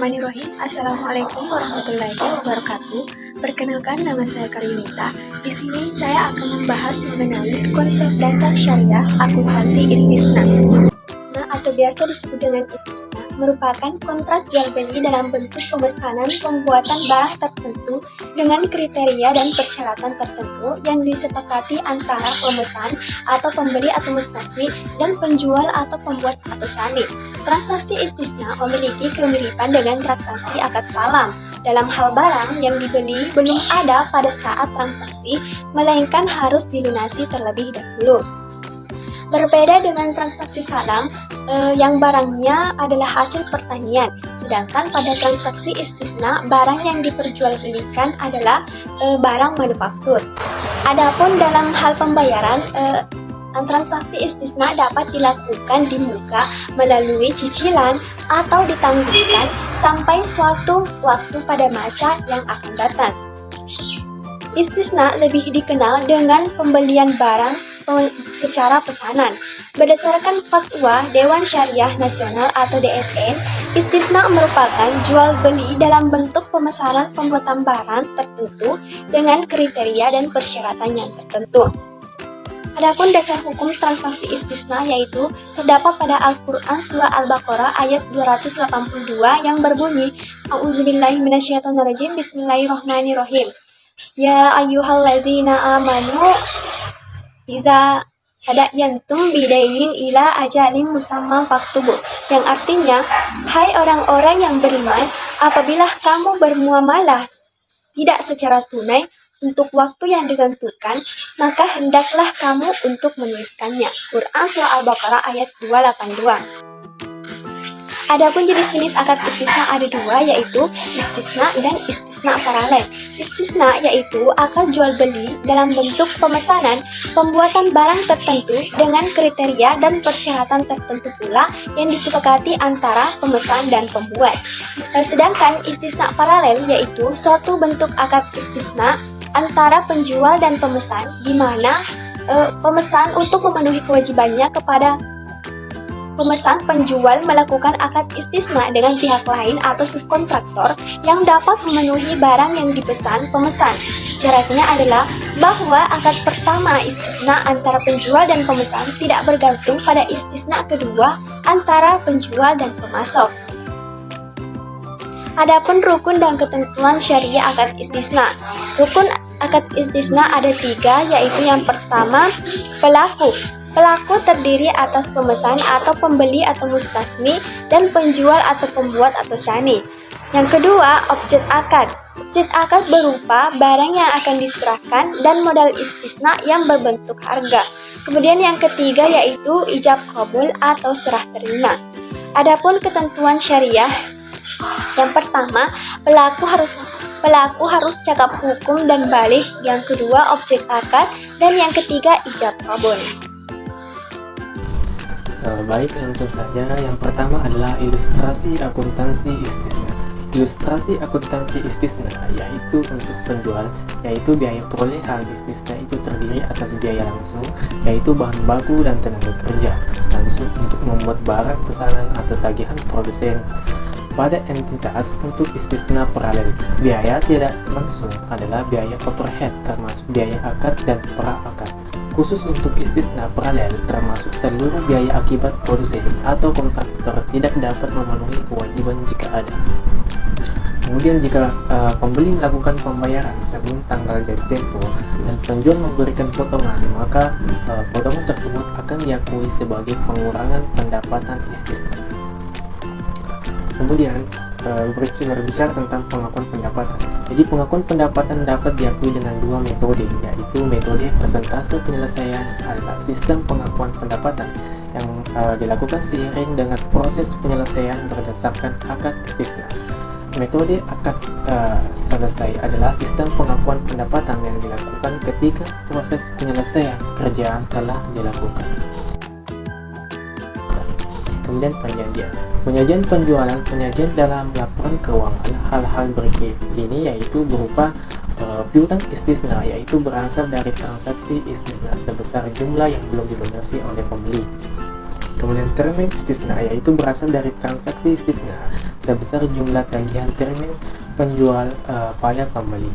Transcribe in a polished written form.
Bismillahirrahmanirrahim. Assalamualaikum warahmatullahi wabarakatuh. Perkenalkan, nama saya Karinita. Di sini saya akan membahas mengenai konsep dasar syariah akuntansi istisna. Atau biasa disebut dengan istisna, merupakan kontrak jual beli dalam bentuk pemesanan pembuatan barang tertentu dengan kriteria dan persyaratan tertentu yang disepakati antara pemesan atau pembeli atau mustasni dan penjual atau pembuat atau sani. Transaksi istisna memiliki kemiripan dengan transaksi akad salam. Dalam hal barang yang dibeli belum ada pada saat transaksi, melainkan harus dilunasi terlebih dahulu. Berbeda dengan transaksi salam yang barangnya adalah hasil pertanian, sedangkan pada transaksi istisna barang yang diperjualbelikan adalah barang manufaktur. Adapun dalam hal pembayaran, transaksi istisna dapat dilakukan di muka melalui cicilan atau ditangguhkan sampai suatu waktu pada masa yang akan datang. Istisna lebih dikenal dengan pembelian barang secara pesanan. Berdasarkan fatwa Dewan Syariah Nasional atau DSN, istisna merupakan jual beli dalam bentuk pemesanan pembuatan barang tertentu dengan kriteria dan persyaratan yang tertentu. Adapun dasar hukum transaksi istisna yaitu terdapat pada Al-Quran Surah Al-Baqarah ayat 282 yang berbunyi, A'udzubillahi minasyaitonirrajim, Bismillahirrahmanirrahim. Ya ayyuhalladzina amanu iza tadayantum bidainin ila ajalin musamma faktubu, yang artinya, hai orang-orang yang beriman, apabila kamu bermuamalah tidak secara tunai untuk waktu yang ditentukan, maka hendaklah kamu untuk menuliskannya. Quran Surah Al-Baqarah ayat 282. Adapun jenis-jenis akad istisna ada dua, yaitu istisna dan istisna paralel. Istisna yaitu akad jual beli dalam bentuk pemesanan pembuatan barang tertentu dengan kriteria dan persyaratan tertentu pula yang disepakati antara pemesan dan pembuat. Sedangkan istisna paralel yaitu suatu bentuk akad istisna antara penjual dan pemesan, di mana pemesan untuk memenuhi kewajibannya kepada pemesan, penjual melakukan akad istisna dengan pihak lain atau subkontraktor yang dapat memenuhi barang yang dipesan pemesan. Syaratnya adalah bahwa akad pertama istisna antara penjual dan pemesan tidak bergantung pada istisna kedua antara penjual dan pemasok. Adapun rukun dan ketentuan syariah akad istisna. Rukun akad istisna ada tiga, yaitu yang pertama, pelaku. Pelaku terdiri atas pemesan atau pembeli atau mustasni dan penjual atau pembuat atau sani. Yang kedua, objek akad. Objek akad berupa barang yang akan diserahkan dan modal istisna yang berbentuk harga. Kemudian yang ketiga yaitu ijab qabul atau serah terima. Adapun ketentuan syariah, yang pertama, pelaku harus cakap hukum dan balik. Yang kedua, objek akad, dan yang ketiga ijab qabul. Baik, langsung saja. Yang pertama adalah ilustrasi akuntansi istisna. Ilustrasi akuntansi istisna yaitu untuk penjual, yaitu biaya perolehan istisna itu terdiri atas biaya langsung, yaitu bahan baku dan tenaga kerja langsung untuk membuat barang pesanan atau tagihan produsen. Pada entitas untuk istisna paralel, biaya tidak langsung adalah biaya overhead termasuk biaya akad dan pra-akad. Khusus untuk istisna paralel termasuk seluruh biaya akibat produsen atau kontraktor tidak dapat memenuhi kewajiban jika ada. Kemudian jika pembeli melakukan pembayaran sebelum tanggal jatuh tempo dan penjual memberikan potongan, maka potongan tersebut akan diakui sebagai pengurangan pendapatan istisna. Kemudian berbicara tentang pengakuan pendapatan. Jadi pengakuan pendapatan dapat diakui dengan dua metode, yaitu metode persentase penyelesaian adalah sistem pengakuan pendapatan yang dilakukan seiring dengan proses penyelesaian berdasarkan akad istisna. Metode akad selesai adalah sistem pengakuan pendapatan yang dilakukan ketika proses penyelesaian kerjaan telah dilakukan. Kemudian penyajian penjualan, penyajian dalam laporan keuangan. Hal-hal berikut ini yaitu berupa piutang istisna, yaitu berasal dari transaksi istisna sebesar jumlah yang belum dilunasi oleh pembeli. Kemudian termin istisna yaitu berasal dari transaksi istisna sebesar jumlah tagihan termin penjual pada pembeli.